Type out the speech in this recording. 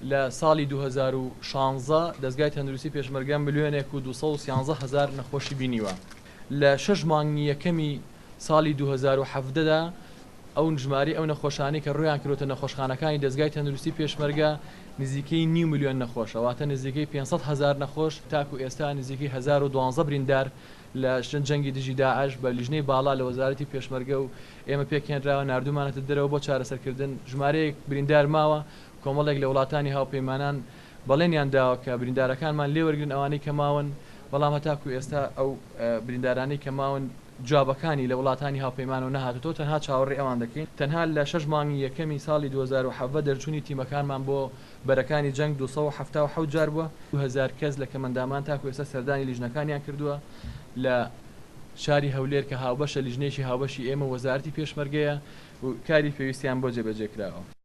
لە ساڵی 2016 دەستگای تەندروستی پێشمەرگە ملیۆنێک و 213,000 نەخۆشی بینیوە. لە 6 مانگی یەکەمی ساڵی 2017دا ئەو ژماری ئەو نەخۆشانی کە ڕویان کردوتە نەخۆشخانەکانی دەستگای تەندروستی پێشمەرگە نزیکەی 9 ملیۆن نەخۆشەواتە نزیکەی 500,000 نەخۆش تاکو ئێستا نزیکەی 1012 بریندار لە جەنگی دژی داعش بە لیژنەی باڵا لە وەزارەتی پێشمەرگە و ئێمە پێکهێنراوە نردومانەتە دەرەوە بۆ چارەسەرکردن ژمارەیەک بریندار ماوە کۆمەڵێک لە وڵاتانی هاوپەیمانان بەڵێنیان داوە کە بریندارەکانمان لێوەرگن ئەوانەی کە ماون بەڵام هەتاکو ئێستا ئەو بریندارانەی کە ماون جوابەکانی لە وڵاتانی هاوپەیمان و نەهاتۆ تەنها چاوەڕێی ئەوان دەکەین تەنها لە 6 مانگی یەکەمی ساڵی 2017 دەرچوونی تیمەکانمان بۆ بەرەکانی جەنگ 277 جار بووە 2000 کەس لە کەمەندامان تاکو ئێستا سەردانی لیژنەکانیان کردووە لە شاری هەولێر کە هاوبەشە لیژنێکی هاوبەشی ئێمە وەزارەتی پێشمەرگەیە و کاری پێویستیان بۆ جێبەجێکراوە.